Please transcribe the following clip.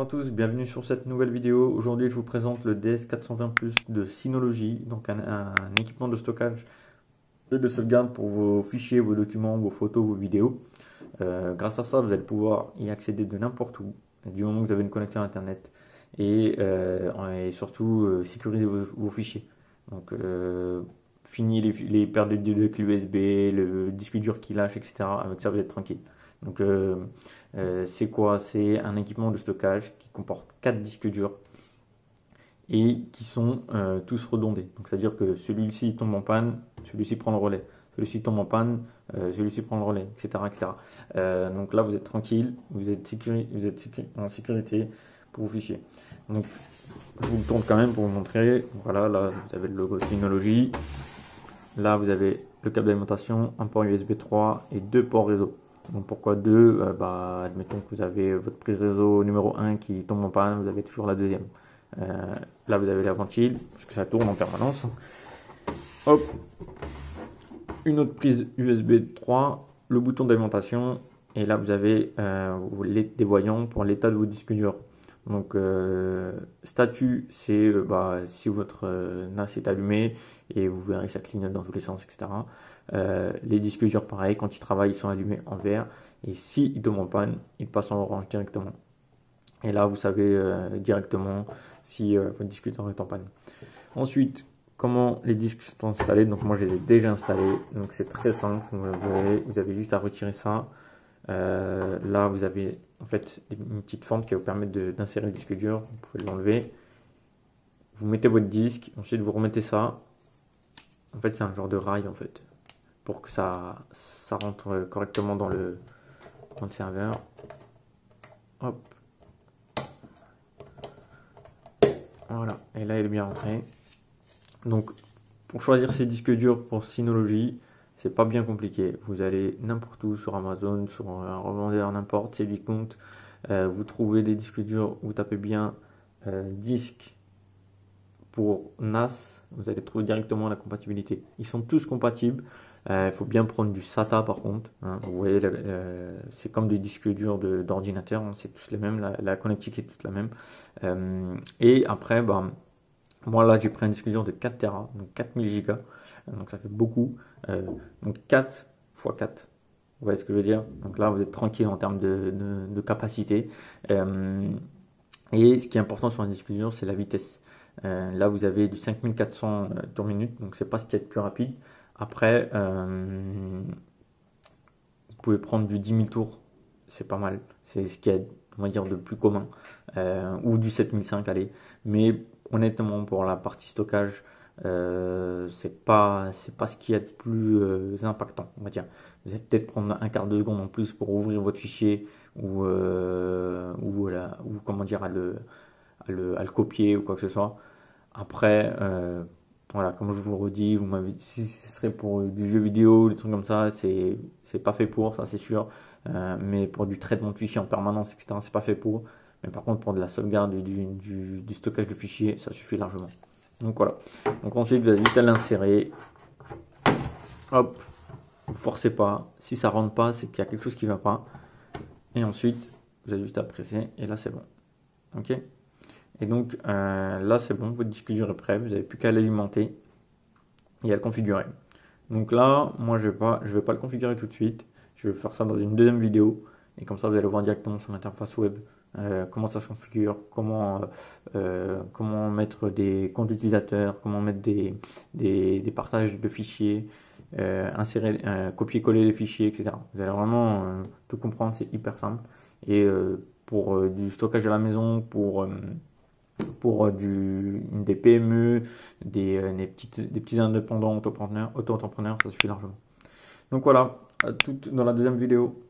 à tous, bienvenue sur cette nouvelle vidéo. Aujourd'hui, je vous présente le DS420 Plus de Synology, donc un équipement de stockage et de sauvegarde pour vos fichiers, vos documents, vos photos, vos vidéos. Grâce à ça, vous allez pouvoir y accéder de n'importe où, du moment que vous avez une connexion Internet, et surtout sécuriser vos fichiers. Donc, fini les pertes de clés USB, le disque dur qui lâche, etc. Avec ça, vous êtes tranquille. Donc, c'est quoi? C'est un équipement de stockage qui comporte 4 disques durs et qui sont tous redondés. Donc, c'est-à-dire que celui-ci tombe en panne, celui-ci prend le relais. Celui-ci tombe en panne, celui-ci prend le relais, etc. etc. Donc là, vous êtes tranquille, vous êtes en sécurité pour vos fichiers. Donc, je vous le tourne quand même pour vous montrer. Voilà, là, vous avez le logo Synology. Là, vous avez le câble d'alimentation, un port USB 3 et 2 ports réseau. Donc pourquoi 2? Admettons que vous avez votre prise réseau numéro 1 qui tombe en panne, vous avez toujours la deuxième. Là vous avez la ventile, parce que ça tourne en permanence. Hop, une autre prise USB 3, le bouton d'alimentation, et là vous avez des voyants pour l'état de vos disques durs. Donc statut, c'est si votre NAS est allumé, et vous verrez ça clignote dans tous les sens, etc. Les disques durs, pareil, quand ils travaillent, ils sont allumés en vert. Et s'ils tombent en panne, ils passent en orange directement. Et là, vous savez directement si votre disque dur est en panne. Ensuite, comment les disques sont installés? Donc moi, je les ai déjà installés. Donc c'est très simple. Vous avez juste à retirer ça. Là, vous avez en fait une petite fente qui va vous permettre d'insérer le disque dur. Vous pouvez l'enlever. Vous mettez votre disque. Ensuite, vous remettez ça. En fait, c'est un genre de rail en fait, pour que ça rentre correctement dans le serveur. Hop. Voilà, et là il est bien rentré. Donc pour choisir ces disques durs pour Synology, c'est pas bien compliqué. Vous allez n'importe où, sur Amazon, sur un revendeur, n'importe, c'est des comptes. Vous trouvez des disques durs, vous tapez bien disque pour NAS, vous allez trouver directement la compatibilité. Ils sont tous compatibles. Il faut bien prendre du SATA par contre. Hein. Vous voyez, c'est comme des disques durs d'ordinateur, hein. C'est tous les mêmes, la connectique est toute la même. Et après, moi là j'ai pris un disque dur de 4 Tera, donc 4000 Go, donc ça fait beaucoup. Donc 4 x 4. Vous voyez ce que je veux dire? Donc là vous êtes tranquille en termes de capacité. Et ce qui est important sur un disque dur, c'est la vitesse. Là vous avez du 5400 tours minute, donc c'est pas ce qui est le plus rapide. Après, vous pouvez prendre du 10 000 tours, c'est pas mal, c'est ce qui est, on va dire, de plus commun, ou du 7005, allez. Mais honnêtement, pour la partie stockage, c'est pas ce qui est le plus impactant, on va dire. Vous allez peut-être prendre un quart de seconde en plus pour ouvrir votre fichier, ou comment dire, à le copier ou quoi que ce soit. Après, voilà, comme je vous le redis, vous m'avez dit si ce serait pour du jeu vidéo, des trucs comme ça, c'est pas fait pour, ça c'est sûr. Mais pour du traitement de fichiers en permanence, etc., c'est pas fait pour. Mais par contre, pour de la sauvegarde et du stockage de fichiers, ça suffit largement. Donc voilà. Donc ensuite, vous avez juste à l'insérer. Hop, vous forcez pas. Si ça rentre pas, c'est qu'il y a quelque chose qui va pas. Et ensuite, vous avez juste à presser et là c'est bon. Ok? Et donc là c'est bon, votre disque dur est prêt, vous n'avez plus qu'à l'alimenter et à le configurer. Donc là, moi je vais pas le configurer tout de suite, je vais faire ça dans une deuxième vidéo et comme ça vous allez voir directement sur l'interface web comment ça se configure, comment mettre des comptes utilisateurs, comment mettre des partages de fichiers, insérer, copier-coller les fichiers, etc. Vous allez vraiment tout comprendre, c'est hyper simple. Et pour du stockage à la maison, pour des PME, des petits indépendants, auto-entrepreneurs, ça suffit largement. Donc voilà, à tout dans la deuxième vidéo.